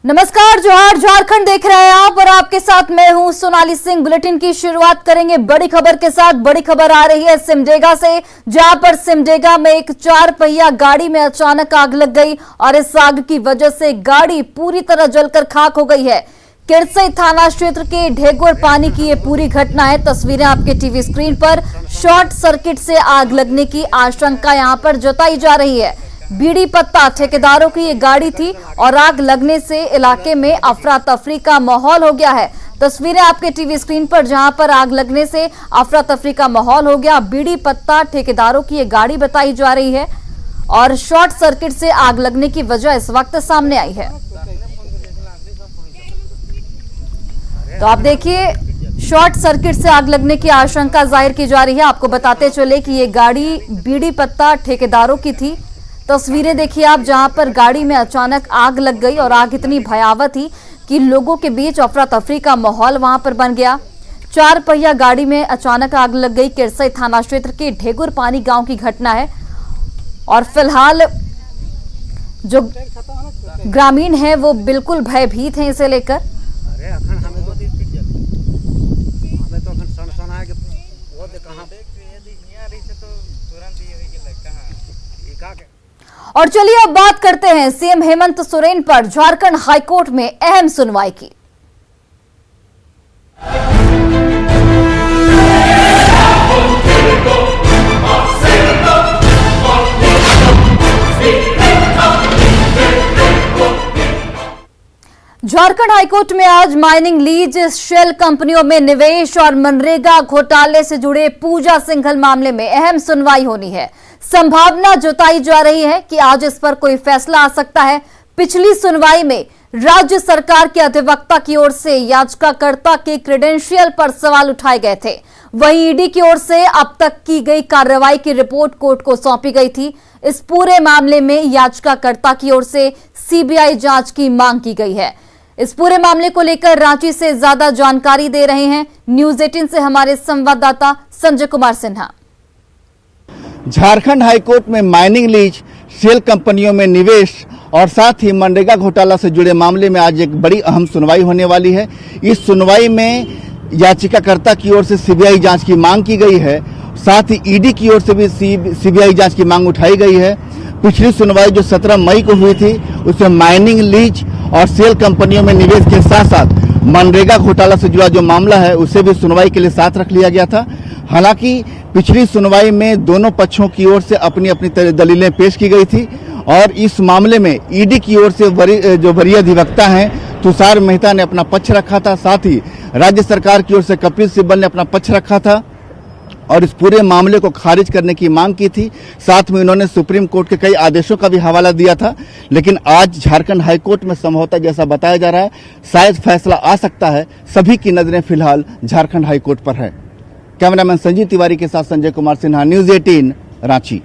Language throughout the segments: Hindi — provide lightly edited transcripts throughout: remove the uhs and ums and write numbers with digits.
नमस्कार, जोहार, झारखंड देख रहे हैं आप और आपके साथ मैं हूं सोनाली सिंह। बुलेटिन की शुरुआत करेंगे बड़ी खबर के साथ। बड़ी खबर आ रही है सिमडेगा से, जहां पर सिमडेगा में एक 4 पहिया गाड़ी में अचानक आग लग गई और इस आग की वजह से गाड़ी पूरी तरह जलकर खाक हो गई है। किरसई थाना क्षेत्र के ढेगुर पानी की ये पूरी घटना है। तस्वीरें आपके टीवी स्क्रीन पर। शॉर्ट सर्किट से आग लगने की आशंका यहां पर जताई जा रही है। बीड़ी पत्ता ठेकेदारों की ये गाड़ी थी और आग लगने से इलाके में अफरा तफरी का माहौल हो गया है। तस्वीरें आपके टीवी स्क्रीन पर, जहां पर आग लगने से अफरा तफरी का माहौल हो गया। बीड़ी पत्ता ठेकेदारों की ये गाड़ी बताई जा रही है और शॉर्ट सर्किट से आग लगने की वजह इस वक्त सामने आई है। तो आप देखिए, शॉर्ट सर्किट से आग लगने की आशंका जाहिर की जा रही है। आपको बताते चले कि ये गाड़ी बीड़ी पत्ता ठेकेदारों की थी। तस्वीरें देखिए आप, जहां पर गाड़ी में अचानक आग लग गई और आग इतनी भयावह थी कि लोगों के बीच अफरा तफरी का माहौल वहां पर बन गया। 4 पहिया गाड़ी में अचानक आग लग गई। किरसई थाना क्षेत्र के ढेगुर पानी गांव की घटना है और फिलहाल जो ग्रामीण हैं वो बिल्कुल भयभीत हैं इसे लेकर। और चलिए अब बात करते हैं सीएम हेमंत सोरेन पर झारखंड हाईकोर्ट में अहम सुनवाई की। झारखंड हाईकोर्ट में आज माइनिंग लीज, शेल कंपनियों में निवेश और मनरेगा घोटाले से जुड़े पूजा सिंघल मामले में अहम सुनवाई होनी है। संभावना जताई जा रही है कि आज इस पर कोई फैसला आ सकता है। पिछली सुनवाई में राज्य सरकार के अधिवक्ता की ओर से याचिकाकर्ता के क्रेडेंशियल पर सवाल उठाए गए थे। वहीं ईडी की ओर से अब तक की गई कार्रवाई की रिपोर्ट कोर्ट को सौंपी गई थी। इस पूरे मामले में याचिकाकर्ता की ओर से सीबीआई जांच की मांग की गई है। इस पूरे मामले को लेकर रांची से ज्यादा जानकारी दे रहे हैं न्यूज 18 से हमारे संवाददाता संजय कुमार सिन्हा। झारखंड हाईकोर्ट में माइनिंग लीज, शेल कंपनियों में निवेश और साथ ही मनरेगा घोटाला से जुड़े मामले में आज एक बड़ी अहम सुनवाई होने वाली है। इस सुनवाई में याचिकाकर्ता की ओर से सीबीआई जांच की मांग की गई है, साथ ही ईडी की ओर से भी सीबीआई जांच की मांग उठाई गई है। पिछली सुनवाई जो 17 मई को हुई थी उसमें माइनिंग लीज और शेल कंपनियों में निवेश के साथ साथ मनरेगा घोटाला से जुड़ा जो मामला है उसे भी सुनवाई के लिए साथ रख लिया गया था। हालांकि पिछली सुनवाई में दोनों पक्षों की ओर से अपनी अपनी दलीलें पेश की गई थी और इस मामले में ईडी की ओर से जो वरीय अधिवक्ता हैं तुषार मेहता ने अपना पक्ष रखा था, साथ ही राज्य सरकार की ओर से कपिल सिब्बल ने अपना पक्ष रखा था और इस पूरे मामले को खारिज करने की मांग की थी। साथ में उन्होंने सुप्रीम कोर्ट के कई आदेशों का भी हवाला दिया था। लेकिन आज झारखंड हाईकोर्ट में संभवतः जैसा बताया जा रहा है शायद फैसला आ सकता है। सभी की नजरें फिलहाल झारखंड हाईकोर्ट पर है। कैमरामैन संजीव तिवारी के साथ संजय कुमार सिन्हा, न्यूज 18 रांची,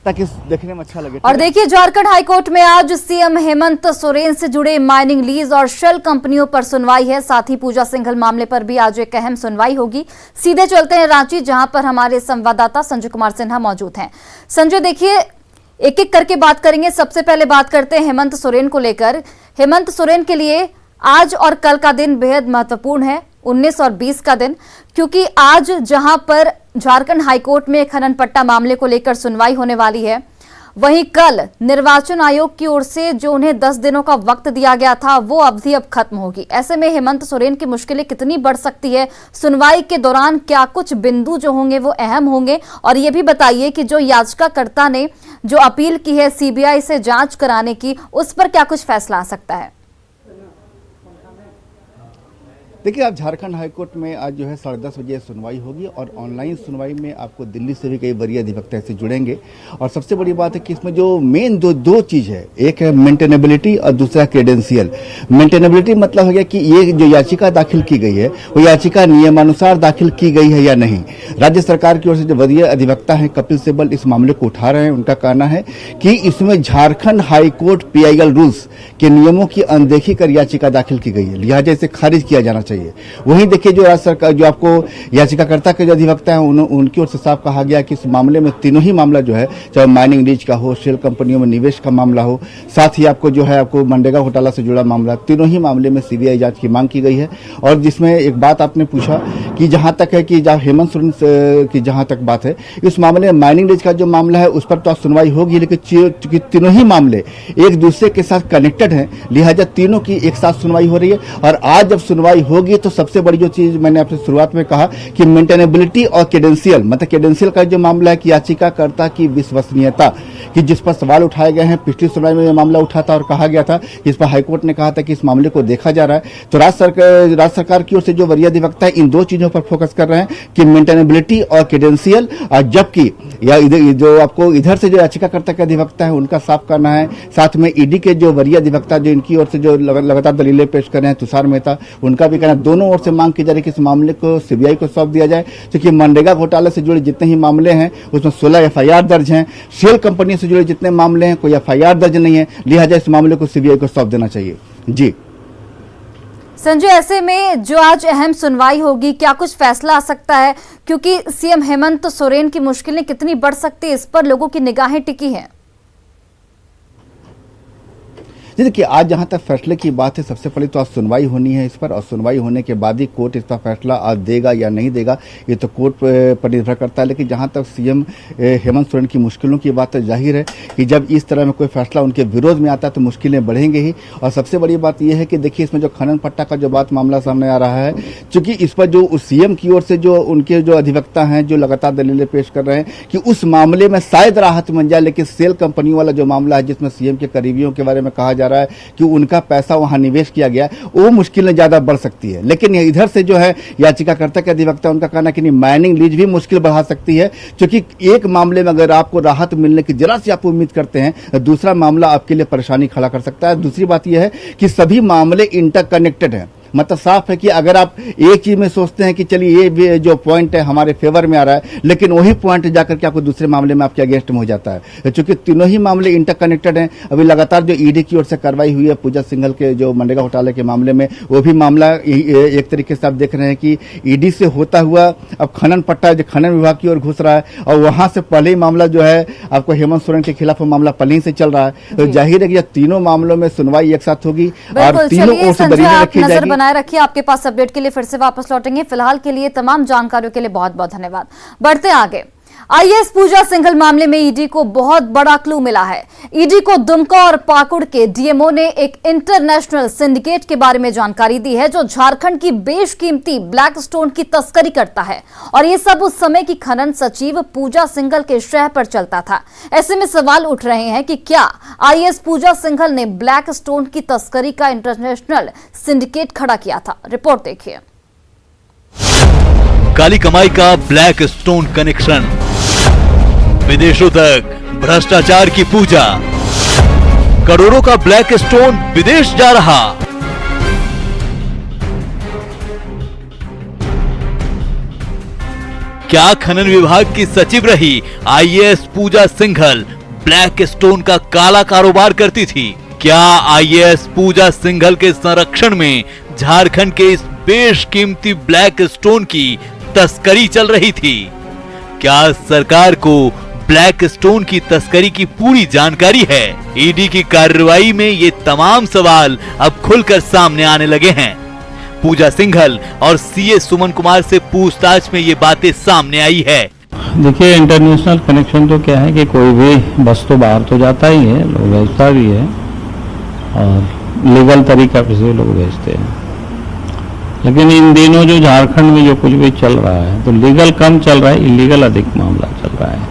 ताकि देखने में अच्छा लगे। और देखिए, झारखंड हाईकोर्ट में आज सीएम हेमंत सोरेन से जुड़े माइनिंग लीज और शेल कंपनियों पर सुनवाई है। साथ ही पूजा सिंघल मामले पर भी आज एक अहम सुनवाई होगी। सीधे चलते हैं रांची, जहां पर हमारे संवाददाता संजय कुमार सिन्हा मौजूद हैं। संजय, देखिए, एक एक करके बात करेंगे। सबसे पहले बात करते हैं हेमंत सोरेन को लेकर। हेमंत सोरेन के लिए आज और कल का दिन बेहद महत्वपूर्ण है, 19 और 20 का दिन, क्योंकि आज जहां पर झारखंड हाईकोर्ट में खनन पट्टा मामले को लेकर सुनवाई होने वाली है, वहीं कल निर्वाचन आयोग की ओर से जो उन्हें 10 दिनों का वक्त दिया गया था वो अवधि अब खत्म होगी। ऐसे में हेमंत सोरेन की मुश्किलें कितनी बढ़ सकती है? सुनवाई के दौरान क्या कुछ बिंदु जो होंगे वो अहम होंगे? और ये भी बताइए कि जो याचिकाकर्ता ने जो अपील की है सीबीआई से जांच कराने की, उस पर क्या कुछ फैसला आ सकता है? देखिए, आज झारखंड हाईकोर्ट में आज जो है 10:30 बजे सुनवाई होगी और ऑनलाइन सुनवाई में आपको दिल्ली से भी कई वरीय अधिवक्ता से जुड़ेंगे। और सबसे बड़ी बात है कि इसमें जो मेन दो चीज है, एक है मेंटेनेबिलिटी और दूसरा क्रेडेंशियल। मेंटेनेबिलिटी मतलब है कि ये जो याचिका दाखिल की गई है वो याचिका नियमानुसार दाखिल की गई है या नहीं। राज्य सरकार की ओर से जो वरीय अधिवक्ता है कपिल सिब्बल इस मामले को उठा रहे हैं। उनका कहना है कि इसमें झारखंड हाईकोर्ट पीआईएल रूल्स के नियमों की अनदेखी कर याचिका दाखिल की गई है, लिहाजा इसे खारिज किया जाना चाहिए। चाहिए। वहीं देखिए जो राज्य सरकार, जो आपको याचिकाकर्ता के जो अधिवक्ता हैं, उनकी ओर से साफ कहा गया कि इस मामले में तीनों ही मामला जो है, चाहे माइनिंग लीज का हो, शेल कंपनियों में निवेश का मामला हो, साथ ही आपको जो है आपको मनरेगा घोटाला से जुड़ा मामला, तीनों ही मामले में सीबीआई जांच की मांग की गई है। और जिसमें एक बात आपने पूछा कि जहां तक है कि जहां हेमंत सोरेन की जहां तक बात है, इस मामले में माइनिंग लीज का जो मामला है उस पर तो सुनवाई होगी, लेकिन चूंकि तीनों ही मामले एक दूसरे के साथ कनेक्टेड हैं, लिहाजा तीनों की एक साथ सुनवाई हो रही है। और आज जब सुनवाई होगी तो सबसे बड़ी जो चीज मैंने आपसे शुरुआत में कहा कि मेंटेनेबिलिटी और क्रेडेंशियल, मतलब क्रेडेंशियल का जो मामला है कि याचिकाकर्ता की विश्वसनीयता, कि जिस पर सवाल उठाए गए हैं, पिछली सुनवाई में यह मामला उठा था और कहा गया था कि इस पर हाईकोर्ट ने कहा था कि इस मामले को देखा जा रहा है। तो राज्य सरकार की ओर से जो वरीय अधिवक्ता है इन दो चीजों पर फोकस कर रहे हैं कि मेंटेनेबिलिटी और क्रेडेंशियल, और जबकि या जो आपको इधर से जो याचिकाकर्ता के अधिवक्ता है उनका साफ करना है, साथ में ईडी के जो वरीय अधिवक्ता जो इनकी ओर से जो लगातार दलीलें पेश कर रहे हैं, तुषार मेहता, उनका भी कहना, दोनों ओर से मांग की जा रही है कि इस मामले को सीबीआई को सौंप दिया जाए। क्योंकि मनरेगा घोटाले से जुड़े जितने ही मामले हैं उसमें 16 एफआईआर दर्ज हैं, शेल कंपनी से जुड़े जितने मामले हैं कोई एफआईआर दर्ज नहीं है, लिहाजा इस मामले को सीबीआई को सौंप देना चाहिए। जी संजय, ऐसे में जो आज अहम सुनवाई होगी, क्या कुछ फैसला आ सकता है? क्योंकि सीएम हेमंत सोरेन की मुश्किलें कितनी बढ़ सकती है, इस पर लोगों की निगाहें टिकी हैं। जी देखिए, आज जहां तक फैसले की बात है, सबसे पहले तो आज सुनवाई होनी है इस पर, और सुनवाई होने के बाद ही कोर्ट इसका फैसला आज देगा या नहीं देगा, ये तो कोर्ट पर निर्भर करता है। लेकिन जहां तक सीएम हेमंत सोरेन की मुश्किलों की बात है, जाहिर है कि जब इस तरह में कोई फैसला उनके विरोध में आता है तो मुश्किलें बढ़ेंगे ही। और सबसे बड़ी बात यह है कि देखिए, इसमें जो खनन पट्टा का जो बात मामला सामने आ रहा है, चूंकि इस पर जो सीएम की ओर से जो उनके जो अधिवक्ता हैं जो लगातार दलीलें पेश कर रहे हैं कि उस मामले में शायद राहत मिल जाए, लेकिन सेल कंपनी वाला जो मामला है जिसमें सीएम के करीबियों के बारे में कहा जा रहा है कि उनका पैसा वहां निवेश किया गया, वो मुश्किलें ज्यादा बढ़ सकती है। लेकिन इधर से जो है याचिकाकर्ता के अधिवक्ता, उनका कहना कि नहीं, माइनिंग लीज भी मुश्किल बढ़ा सकती है, क्योंकि एक मामले में अगर आपको राहत मिलने की जरा सी आप उम्मीद करते हैं, दूसरा मामला आपके लिए परेशानी खड़ा कर सकता है। दूसरी बात यह है कि सभी मामले इंटरकनेक्टेड हैं, मतलब साफ है कि अगर आप एक चीज में सोचते हैं कि चलिए ये जो पॉइंट है हमारे फेवर में आ रहा है, लेकिन वही पॉइंट जाकर के आपको दूसरे मामले में आपके अगेंस्ट में हो जाता है। चूंकि तीनों ही मामले इंटरकनेक्टेड हैं, अभी लगातार जो ईडी की ओर से कार्रवाई हुई है पूजा सिंघल के जो मनरेगा घोटाले के मामले में, वो भी मामला एक तरीके से आप देख रहे हैं कि ईडी से होता हुआ अब खनन पट्टा जो खनन विभाग की ओर घुस रहा है, और वहां से पहले ही मामला जो है आपको हेमंत सोरेन के खिलाफ मामला पहले से चल रहा है। तो जाहिर है कि तीनों मामलों में सुनवाई एक साथ होगी और तीनों ओर से दलीलें रखी जाएगी। बनाए रखिए, आपके पास अपडेट के लिए फिर से वापस लौटेंगे। फिलहाल के लिए तमाम जानकारियों के लिए बहुत बहुत धन्यवाद। बढ़ते आगे, आईएएस पूजा सिंघल मामले में ईडी को बहुत बड़ा क्लू मिला है। ईडी को दुमका और पाकुड़ के डीएमओ ने एक इंटरनेशनल सिंडिकेट के बारे में जानकारी दी है जो झारखंड की बेशकीमती ब्लैक स्टोन की तस्करी करता है, और ये सब उस समय की खनन सचिव पूजा सिंघल के शह पर चलता था। ऐसे में सवाल उठ रहे हैं कि क्या आईएएस पूजा सिंघल ने ब्लैक स्टोन की तस्करी का इंटरनेशनल सिंडिकेट खड़ा किया था? रिपोर्ट देखिए। काली कमाई का ब्लैक स्टोन कनेक्शन, विदेशों तक भ्रष्टाचार की पूजा, करोड़ों का ब्लैक स्टोन विदेश जा रहा। क्या खनन विभाग की सचिव रही आईएएस पूजा सिंघल ब्लैक स्टोन का काला कारोबार करती थी? क्या आईएएस पूजा सिंघल के संरक्षण में झारखंड के इस बेशकीमती ब्लैक स्टोन की तस्करी चल रही थी? क्या सरकार को ब्लैक स्टोन की तस्करी की पूरी जानकारी है? ईडी की कार्रवाई में ये तमाम सवाल अब खुलकर सामने आने लगे हैं। पूजा सिंघल और सीए सुमन कुमार से पूछताछ में ये बातें सामने आई है। देखिए, इंटरनेशनल कनेक्शन तो क्या है कि कोई भी बस तो बाहर तो जाता ही है, लोग भेजता भी है और लीगल तरीका से लोग भेजते हैं। लेकिन इन दिनों जो झारखंड में जो कुछ भी चल रहा है तो लीगल कम चल रहा है, इलीगल अधिक मामला चल रहा है।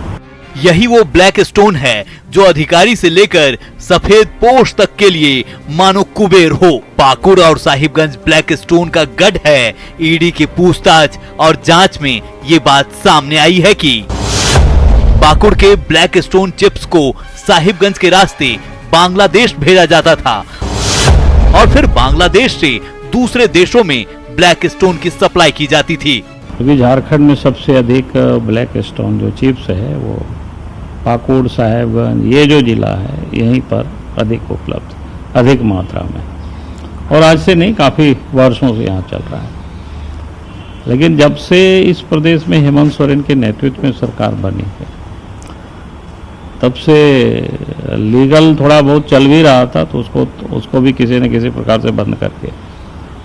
यही वो ब्लैक स्टोन है जो अधिकारी से लेकर सफेद पोश तक के लिए मानो कुबेर हो। पाकुड़ और साहिबगंज ब्लैक स्टोन का गढ़ है। ईडी की पूछताछ और जांच में ये बात सामने आई है कि पाकुड़ के ब्लैक स्टोन चिप्स को साहिबगंज के रास्ते बांग्लादेश भेजा जाता था और फिर बांग्लादेश से दूसरे देशों में ब्लैक स्टोन की सप्लाई की जाती थी। क्योंकि झारखंड में सबसे अधिक ब्लैक स्टोन जो चिप्स है वो पाकुड़, साहेबगंज, ये जो जिला है यहीं पर अधिक उपलब्ध, अधिक मात्रा में। और आज से नहीं, काफ़ी वर्षों से यहाँ चल रहा है। लेकिन जब से इस प्रदेश में हेमंत सोरेन के नेतृत्व में सरकार बनी है, तब से लीगल थोड़ा बहुत चल भी रहा था, तो उसको भी किसी न किसी प्रकार से बंद करके,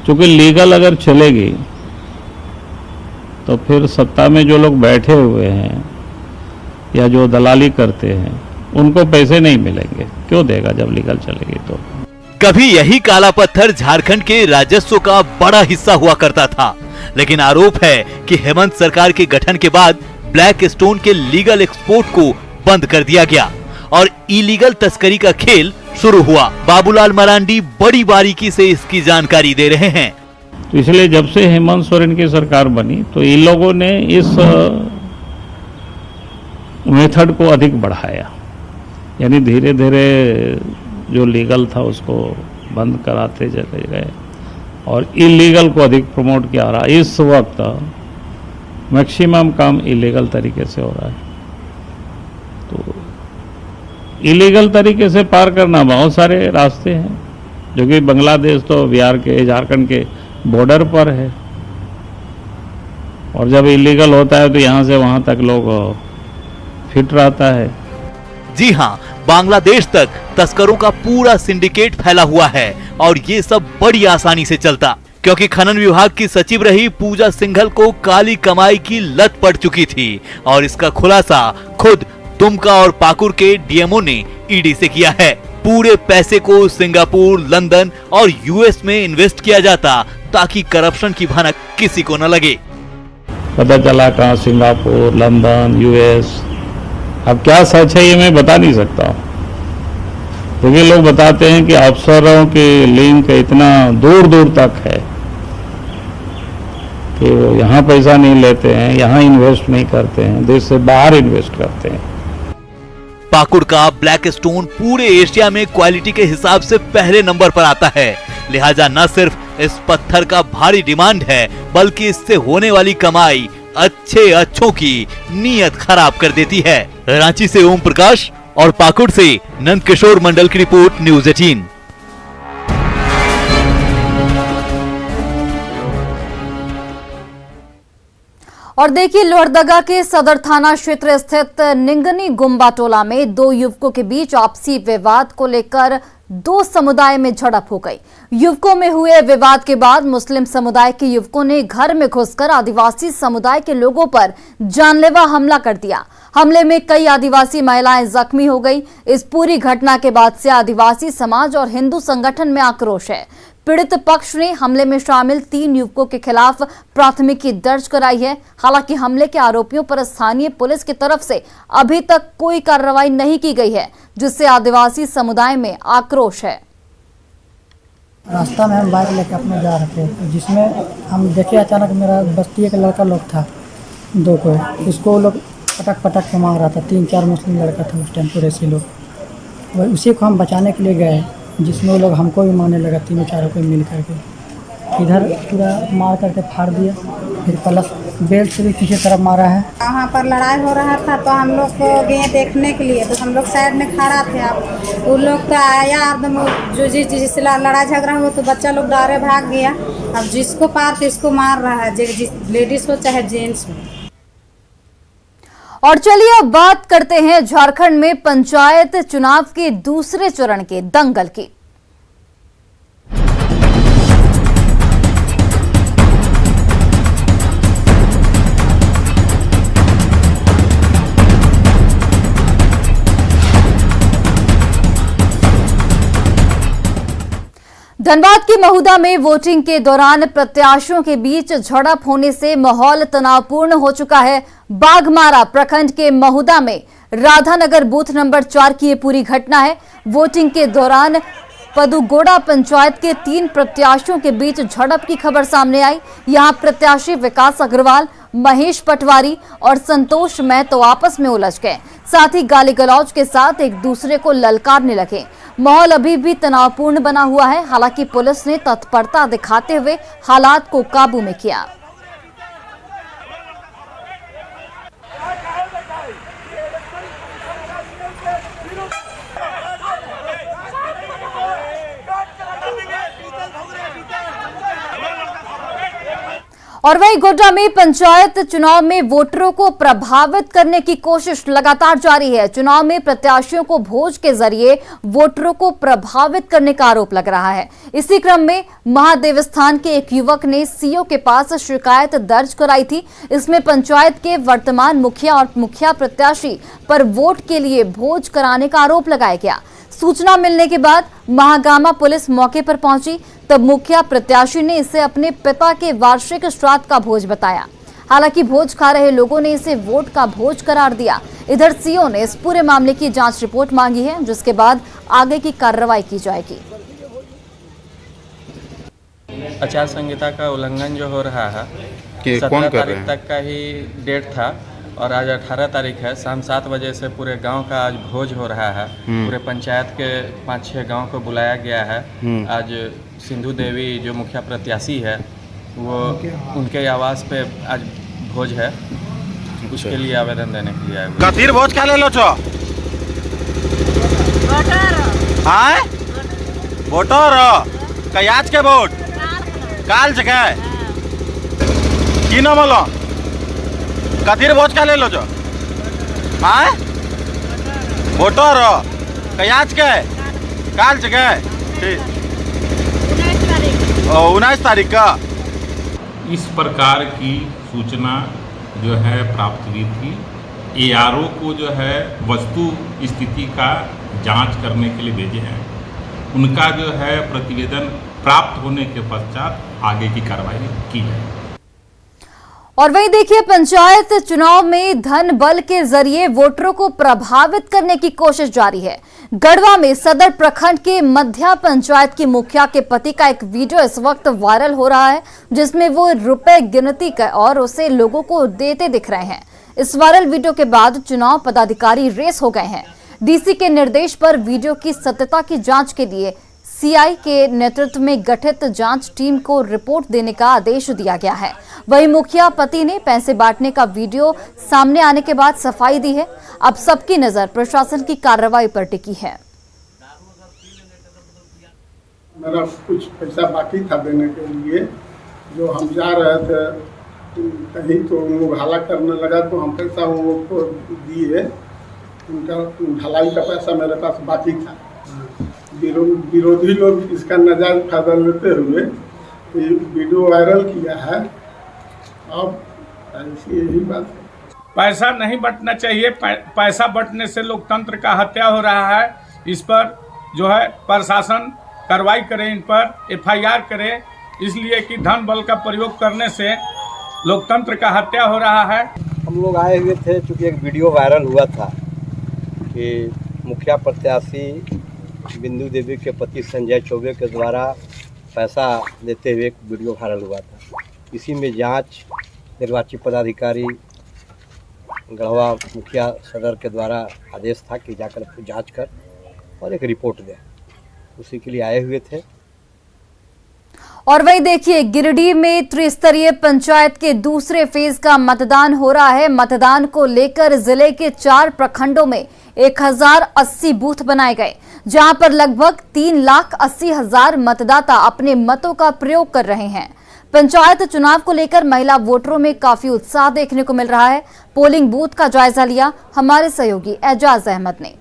क्योंकि लीगल अगर चलेगी तो फिर सत्ता में जो लोग बैठे हुए हैं या जो दलाली करते हैं उनको पैसे नहीं मिलेंगे। क्यों देगा जब लीगल चलेगी तो। कभी यही काला पत्थर झारखंड के राजस्व का बड़ा हिस्सा हुआ करता था, लेकिन आरोप है कि हेमंत सरकार के गठन के बाद ब्लैक स्टोन के लीगल एक्सपोर्ट को बंद कर दिया गया और इलीगल तस्करी का खेल शुरू हुआ। बाबूलाल मरांडी बड़ी बारीकी से इसकी जानकारी दे रहे हैं। तो इसलिए जब से हेमंत सोरेन की सरकार बनी तो इन लोगों ने इस मेथड को अधिक बढ़ाया, यानी धीरे धीरे जो लीगल था उसको बंद कराते चले गए और इलीगल को अधिक प्रमोट किया रहा। इस वक्त मैक्सिमम काम इलीगल तरीके से हो रहा है। तो इलीगल तरीके से पार करना बहुत सारे रास्ते हैं, जो कि बांग्लादेश तो बिहार के, झारखंड के बॉर्डर पर है, और जब इलीगल होता है तो यहाँ से वहाँ तक लोग फिट रहता है। जी हाँ, बांग्लादेश तक तस्करों का पूरा सिंडिकेट फैला हुआ है और ये सब बड़ी आसानी से चलता, क्योंकि खनन विभाग की सचिव रही पूजा सिंघल को काली कमाई की लत पड़ चुकी थी और इसका खुलासा खुद दुमका और पाकुड़ के डीएमओ ने ईडी से किया है। पूरे पैसे को सिंगापुर, लंदन और यूएस में इन्वेस्ट किया जाता ताकि करप्शन की भनक किसी को न लगे। पता चला कहाँ सिंगापुर, लंदन, यूएस, अब क्या सच है ये मैं बता नहीं सकता, क्योंकि लोग बताते हैं कि अफसरों के लिंक इतना दूर दूर तक है कि वो यहाँ पैसा नहीं लेते हैं, यहाँ इन्वेस्ट नहीं करते हैं, देश से बाहर इन्वेस्ट करते हैं। पाकुड़ का ब्लैक स्टोन पूरे एशिया में क्वालिटी के हिसाब से पहले नंबर पर आता है, लिहाजा न सिर्फ इस पत्थर का भारी डिमांड है, बल्कि इससे होने वाली कमाई अच्छों की नीयत खराब कर देती है। रांची से ओम प्रकाश और पाकुड़ से नंद किशोर मंडल की रिपोर्ट, न्यूज़ 18। और देखिए, लोहरदगा के सदर थाना क्षेत्र स्थित निंगनी गुम्बा टोला में दो युवकों के बीच आपसी विवाद को लेकर दो समुदाय में झड़प हो गई। युवकों में हुए विवाद के बाद मुस्लिम समुदाय के युवकों ने घर में घुसकर आदिवासी समुदाय के लोगों पर जानलेवा हमला कर दिया। हमले में कई आदिवासी महिलाएं जख्मी हो गई। इस पूरी घटना के बाद से आदिवासी समाज और हिंदू संगठन में आक्रोश है। पीड़ित पक्ष ने हमले में शामिल 3 युवकों के खिलाफ प्राथमिकी दर्ज कराई है। हालांकि हमले के आरोपियों पर स्थानीय पुलिस की तरफ से अभी तक कोई कार्रवाई नहीं की गई है, जिससे आदिवासी समुदाय में आक्रोश है। रास्ता में हम बाइक लेकर अपने जा रहे थे, जिसमें हम देखे अचानक मेरा बस्ती का लड़का लोग था, 2 को, उसको लोग पटक के मार रहा था। 3-4 मुस्लिम लड़का था उस टाइम, पुरेसी लोग। वही उसी को हम बचाने के लिए गए, जिसमें वो लोग हमको भी मारने लगा, 3-4 को मिल करके इधर पूरा मार करके फाड़ दिया, फिर प्लस बेल्ट से भी पीछे तरफ मारा है। वहाँ पर लड़ाई हो रहा था तो हम लोग को गए देखने के लिए, तो हम लोग साइड में खड़ा थे। अब वो लोग तो आया एकदम, जो जिससे लड़ाई झगड़ा हुआ तो बच्चा लोग डरे भाग गया। अब जिसको पार इसको मार रहा है, जिस लेडीज हो चाहे जेंट्स हो। और चलिए अब बात करते हैं झारखंड में पंचायत चुनाव के दूसरे चरण के दंगल की। धनबाद की महुदा में वोटिंग के दौरान प्रत्याशियों के बीच झड़प होने से माहौल तनावपूर्ण हो चुका है। बाघमारा प्रखंड के महुदा में राधानगर बूथ नंबर 4 की ये पूरी घटना है। वोटिंग के दौरान पदुगोड़ा पंचायत के 3 प्रत्याशियों के बीच झड़प की खबर सामने आई। यहां प्रत्याशी विकास अग्रवाल, महेश पटवारी और संतोष महतो आपस में उलझ गए, साथ ही गाली गलौज के साथ एक दूसरे को ललकारने लगे। माहौल अभी भी तनावपूर्ण बना हुआ है। हालांकि पुलिस ने तत्परता दिखाते हुए हालात को काबू में किया। और वहीं गोड्डा में पंचायत चुनाव में वोटरों को प्रभावित करने की कोशिश लगातार जारी है। चुनाव में प्रत्याशियों को भोज के जरिए वोटरों को प्रभावित करने का आरोप लग रहा है। इसी क्रम में महादेवस्थान के एक युवक ने सीओ के पास शिकायत दर्ज कराई थी। इसमें पंचायत के वर्तमान मुखिया और मुखिया प्रत्याशी पर वोट के लिए भोज कराने का आरोप लगाया गया। सूचना मिलने के बाद महागामा पुलिस मौके पर पहुंची, तब मुखिया प्रत्याशी ने इसे अपने पिता के वार्षिक श्राद्ध का भोज बताया। हालांकि भोज खा रहे लोगों ने इसे वोट का भोज करार दिया। इधर सीओ ने इस पूरे मामले की जांच रिपोर्ट मांगी है, जिसके बाद आगे की कार्रवाई की जाएगी। आचार संहिता का उल्लंघन जो हो रहा है, 17 तारीख तक का ही डेट था और आज 18 तारीख है। शाम 7 बजे से पूरे गांव का आज भोज हो रहा है। पूरे पंचायत के 5-6 गांव को बुलाया गया है। आज सिंधु देवी जो मुखिया प्रत्याशी है, वो उनके आवास पे आज भोज है, उसके लिए आवेदन देने के लिए आए। कथीर भोज क्या ले लो छो? हाँ वोटर कयाज के वोट काल जगह की नाम बोलो कथीर भोज क्या ले लो जो? हाँ वोटर कयाज के काल जगह ठीक 19 तारीख का। इस प्रकार की सूचना जो है प्राप्त हुई थी। ARO को जो है वस्तु स्थिति का जांच करने के लिए भेजे हैं। उनका जो है प्रतिवेदन प्राप्त होने के पश्चात आगे की कार्रवाई की जाएगी। और वहीं देखिए, पंचायत चुनाव में धन बल के जरिए वोटरों को प्रभावित करने की कोशिश जारी है। गढ़वा में सदर प्रखंड के मध्या पंचायत की मुखिया के पति का एक वीडियो इस वक्त वायरल हो रहा है, जिसमें वो रुपए गिनती कर और उसे लोगों को देते दिख रहे हैं। इस वायरल वीडियो के बाद चुनाव पदाधिकारी रेस हो गए हैं। डीसी के निर्देश पर वीडियो की सत्यता की जांच के लिए सीआई के नेतृत्व में गठित जांच टीम को रिपोर्ट देने का आदेश दिया गया है। वहीं मुखिया पति ने पैसे बांटने का वीडियो सामने आने के बाद सफाई दी है। अब सबकी नजर प्रशासन की कार्रवाई पर टिकी है। मेरा कुछ पैसा बाकी था देने के लिए, जो हम जा रहे थे कहीं तो मुघाला करने लगा, तो हम पैसा उनको दिए। उनका ढलाई का पैसा मेरे पास बाकी था। विरोधी लोग इसका नाजायज फायदा लेते हुए ये वीडियो वायरल किया है। अब यही बात है, पैसा नहीं बंटना चाहिए। पैसा बंटने से लोकतंत्र का हत्या हो रहा है। इस पर जो है प्रशासन कार्रवाई करे, इन पर FIR करे, इसलिए कि धन बल का प्रयोग करने से लोकतंत्र का हत्या हो रहा है। हम लोग आए हुए थे, चूँकि एक वीडियो वायरल हुआ था कि मुखिया प्रत्याशी बिंदु देवी के पति संजय चौबे के द्वारा पैसा देते हुए एक वीडियो वायरल हुआ था। इसी में जांच निर्वाची पदाधिकारी गढ़वा मुखिया सदर के द्वारा आदेश था कि जाकर जांच कर और एक रिपोर्ट दें, उसी के लिए आए हुए थे। और वही देखिए, गिरिडीह में त्रिस्तरीय पंचायत के दूसरे फेज का मतदान हो रहा है। मतदान को लेकर जिले के 4 प्रखंडों में 1080 बूथ बनाए गए, जहां पर लगभग 3,80,000 मतदाता अपने मतों का प्रयोग कर रहे हैं। पंचायत चुनाव को लेकर महिला वोटरों में काफी उत्साह देखने को मिल रहा है। पोलिंग बूथ का जायजा लिया हमारे सहयोगी एजाज अहमद ने।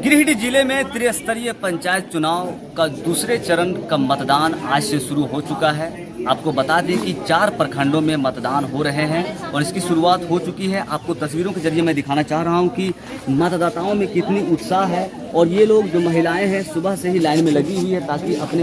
गिरिडीह जिले में त्रिस्तरीय पंचायत चुनाव का दूसरे चरण का मतदान आज से शुरू हो चुका है। आपको बता दें कि 4 प्रखंडों में मतदान हो रहे हैं और इसकी शुरुआत हो चुकी है। आपको तस्वीरों के जरिए मैं दिखाना चाह रहा हूं कि मतदाताओं में कितनी उत्साह है और ये लोग जो महिलाएं हैं सुबह से ही लाइन में लगी हुई है ताकि अपने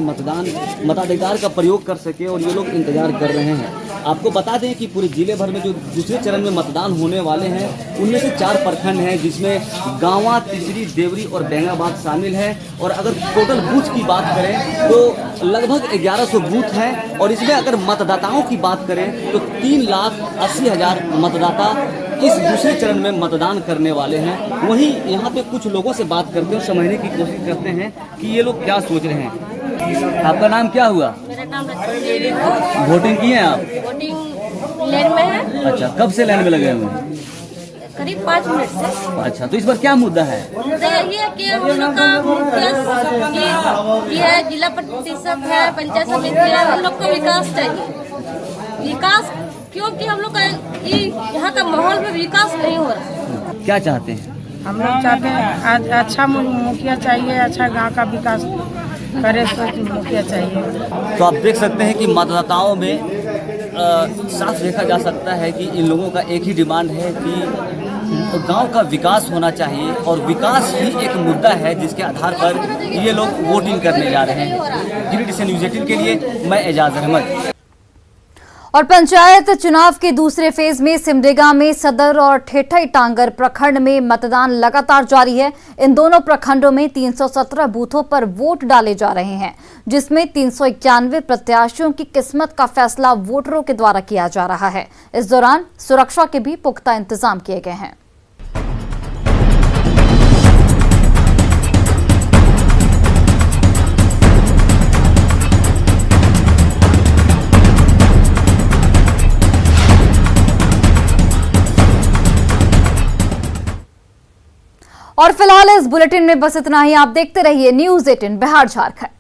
मताधिकार का प्रयोग कर सके और ये लोग इंतजार कर रहे हैं। आपको बता दें कि पूरे जिले भर में जो दूसरे चरण में मतदान होने वाले हैं उनमें से 4 प्रखंड हैं, जिसमें गांवा, तिजरी, देवरी और बेंगाबाद शामिल है। और अगर टोटल बूथ की बात करें तो लगभग 1100 बूथ हैं और इसमें अगर मतदाताओं की बात करें तो 3,80,000 मतदाता इस दूसरे चरण में मतदान करने वाले हैं। वहीं यहाँ पे कुछ लोगों से बात करते हैं, समझने की कोशिश करते हैं कि ये लोग क्या सोच रहे हैं। आपका नाम क्या हुआ? मेरा नाम रचना। वोटिंग किए हैं आप? वोटिंग लाइन में है। अच्छा, कब से लाइन में लगे हुए हैं? करीब 5 मिनट से। अच्छा, तो इस बार क्या मुद्दा है? मुद्दा यही है कि हम लोग का मुखिया है, जिला परिषद है, पंचायत समिति है, हम लोग को विकास चाहिए। विकास, क्योंकि हम लोग का यहाँ का माहौल में विकास नहीं हो रहा। क्या चाहते हैं? हम लोग चाहते हैं अच्छा मुखिया चाहिए, अच्छा गांव का विकास करे, मुखिया चाहिए। तो आप देख सकते हैं कि मतदाताओं में साफ देखा जा सकता है कि इन लोगों का एक ही डिमांड है कि गांव का विकास होना चाहिए, और विकास ही एक मुद्दा है जिसके आधार पर ये लोग वोटिंग करने जा रहे हैं। गिरिडीह से न्यूज़ 18 के लिए मैं एजाज अहमद। और पंचायत चुनाव के दूसरे फेज में सिमडेगा में सदर और ठेठई टांगर प्रखंड में मतदान लगातार जारी है। इन दोनों प्रखंडों में 317 बूथों पर वोट डाले जा रहे हैं, जिसमें 391 प्रत्याशियों की किस्मत का फैसला वोटरों के द्वारा किया जा रहा है। इस दौरान सुरक्षा के भी पुख्ता इंतजाम किए गए हैं। और फिलहाल इस बुलेटिन में बस इतना ही। आप देखते रहिए न्यूज़ 18 बिहार झारखंड।